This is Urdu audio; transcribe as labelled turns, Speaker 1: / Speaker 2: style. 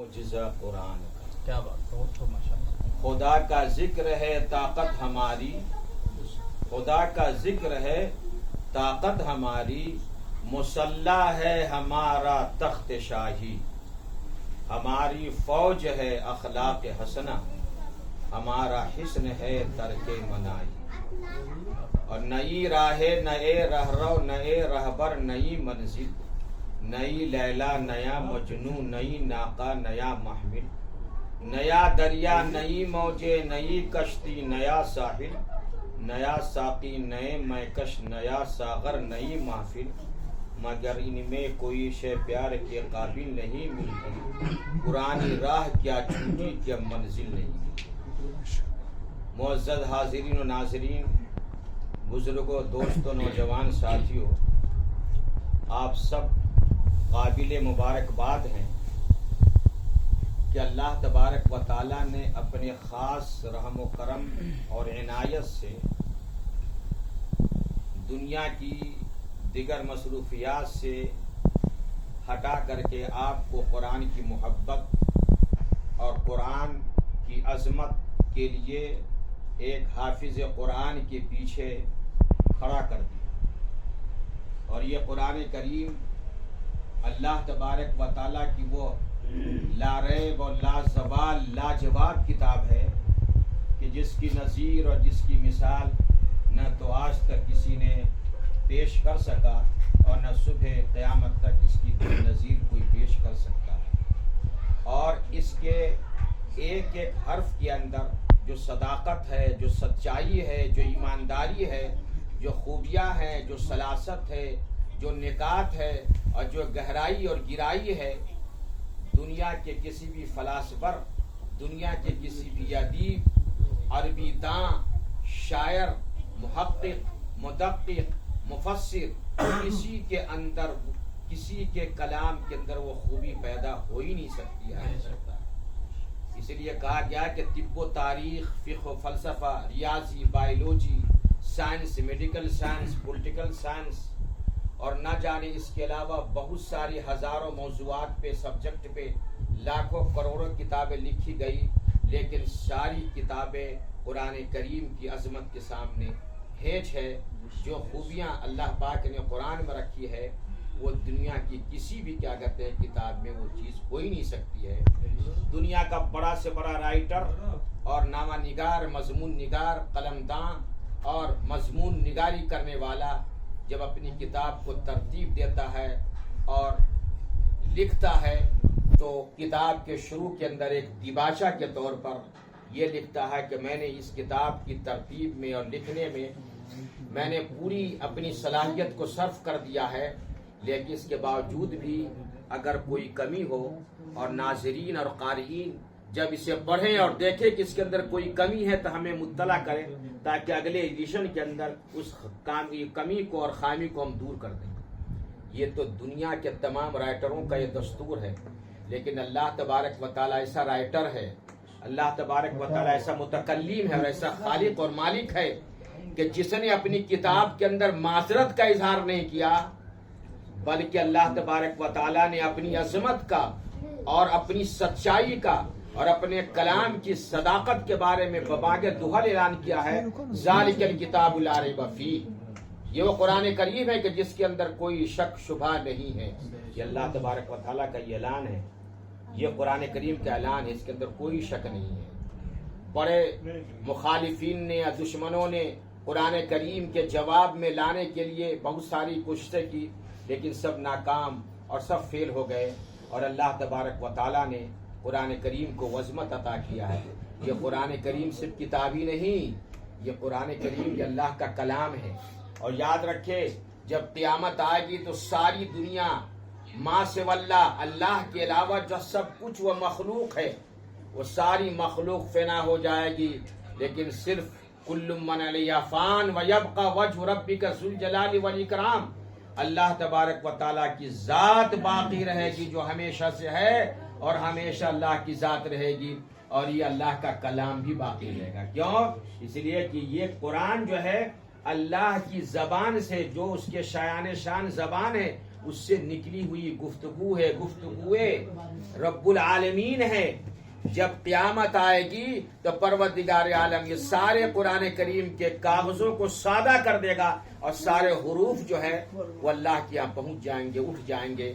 Speaker 1: معجزہ قرآن کا.
Speaker 2: کیا بات، بہت خوب، ماشاءاللہ.
Speaker 1: خدا کا ذکر ہے طاقت ہماری، خدا کا ذکر ہے طاقت ہماری، مسلح ہے ہمارا تخت شاہی. ہماری فوج ہے اخلاق حسنہ، ہمارا حسن ہے ترک منائی. اور نئی راہ نئے رہرو نئے رہبر نئی منزل، نئی لیلا نیا مجنو نئی ناقہ نیا محمل، نیا دریا نئی موجے نئی کشتی نیا ساحل، نیا ساقی نئے میکش نیا ساغر نئی محفل. مگر ان میں کوئی شے پیار کے قابل نہیں ملتی، پرانی راہ کیا چھوٹی کیا منزل نہیں. معزز حاضرین و ناظرین، بزرگوں، دوستوں، نوجوان ساتھیوں، آپ سب قابل مبارکباد ہیں کہ اللہ تبارک و تعالیٰ نے اپنے خاص رحم و کرم اور عنایت سے دنیا کی دیگر مصروفیات سے ہٹا کر کے آپ کو قرآن کی محبت اور قرآن کی عظمت کے لیے ایک حافظ قرآن کے پیچھے کھڑا کر دیا. اور یہ قرآن کریم اللہ تبارک و تعالیٰ کی وہ لا ریب اور لا زوال لاجواب کتاب ہے کہ جس کی نظیر اور جس کی مثال نہ تو آج تک کسی نے پیش کر سکا اور نہ صبح قیامت تک اس کی کوئی نظیر کوئی پیش کر سکتا ہے. اور اس کے ایک ایک حرف کے اندر جو صداقت ہے، جو سچائی ہے، جو ایمانداری ہے، جو خوبیاں ہیں، جو سلاست ہے، جو نکات ہے اور جو گہرائی اور گہرائی ہے، دنیا کے کسی بھی فلاسفر، دنیا کے کسی بھی ادیب، عربی داں، شاعر، محقق، مدقق، مفسر، کسی کے اندر، کسی کے کلام کے اندر وہ خوبی پیدا ہو ہی نہیں سکتی ہے. اس لیے کہا گیا کہ طب و تاریخ، فقہ و فلسفہ، ریاضی، biology, science, medical science, political science اور نہ جانے اس کے علاوہ بہت ساری ہزاروں موضوعات پہ، سبجیکٹ پہ لاکھوں کروڑوں کتابیں لکھی گئی، لیکن ساری کتابیں قرآن کریم کی عظمت کے سامنے ہیچ ہے. جو خوبیاں اللہ پاک نے قرآن میں رکھی ہے وہ دنیا کی کسی بھی کیا کہتے ہیں کتاب میں وہ چیز ہو ہی نہیں سکتی ہے. دنیا کا بڑا سے بڑا رائٹر اور نامہ نگار، مضمون نگار، قلم داں اور مضمون نگاری کرنے والا جب اپنی کتاب کو ترتیب دیتا ہے اور لکھتا ہے تو کتاب کے شروع کے اندر ایک دیباچہ کے طور پر یہ لکھتا ہے کہ میں نے اس کتاب کی ترتیب میں اور لکھنے میں میں نے پوری اپنی صلاحیت کو صرف کر دیا ہے، لیکن اس کے باوجود بھی اگر کوئی کمی ہو اور ناظرین اور قارئین جب اسے پڑھیں اور دیکھیں کہ اس کے اندر کوئی کمی ہے تو ہمیں مطلع کریں تاکہ اگلے ایڈیشن کے اندر اس کمی کو اور خامی کو ہم دور کر دیں. یہ تو دنیا کے تمام رائٹروں کا یہ دستور ہے، لیکن اللہ تبارک و تعالیٰ ایسا رائٹر ہے، اللہ تبارک و تعالیٰ ایسا متکلم ہے اور ایسا خالق اور مالک ہے کہ جس نے اپنی کتاب کے اندر معذرت کا اظہار نہیں کیا، بلکہ اللہ تبارک و تعالیٰ نے اپنی عظمت کا اور اپنی سچائی کا اور اپنے کلام کی صداقت کے بارے میں بباغ دہل اعلان کیا ہے. ذالک الکتاب لا ریب فیہ، یہ وہ قرآن کریم ہے کہ جس کے اندر کوئی شک شبہ نہیں ہے. یہ اللہ تبارک و تعالیٰ کا یہ اعلان ہے، یہ قرآن کریم کا اعلان ہے، اس کے اندر کوئی شک نہیں ہے. بڑے مخالفین نے یا دشمنوں نے قرآن کریم کے جواب میں لانے کے لیے بہت ساری کوششیں کی، لیکن سب ناکام اور سب فیل ہو گئے. اور اللہ تبارک و تعالیٰ نے قرآن کریم کو عظمت عطا کیا ہے. یہ قرآن کریم صرف کتابی نہیں، یہ قرآن کریم یہ اللہ کا کلام ہے. اور یاد رکھے جب قیامت آئے گی تو ساری دنیا ما سوی اللہ، اللہ کے علاوہ جو سب کچھ وہ مخلوق ہے وہ ساری مخلوق فنا ہو جائے گی، لیکن صرف کل من علیہا فان ویبقى وجہ ربک ذو الجلال والاکرام، اللہ تبارک و تعالیٰ کی ذات باقی رہے گی جو ہمیشہ سے ہے اور ہمیشہ اللہ کی ذات رہے گی، اور یہ اللہ کا کلام بھی باقی رہے گا. کیوں؟ اس لیے کہ یہ قرآن جو ہے اللہ کی زبان سے، جو اس کے شایان شان زبان ہے اس سے نکلی ہوئی گفتگو ہے، گفتگو رب العالمین ہے. جب قیامت آئے گی تو پروردگار عالم یہ سارے قرآن کریم کے کاغذوں کو سادہ کر دے گا اور سارے حروف جو ہے وہ اللہ کے یہاں پہنچ جائیں گے، اٹھ جائیں گے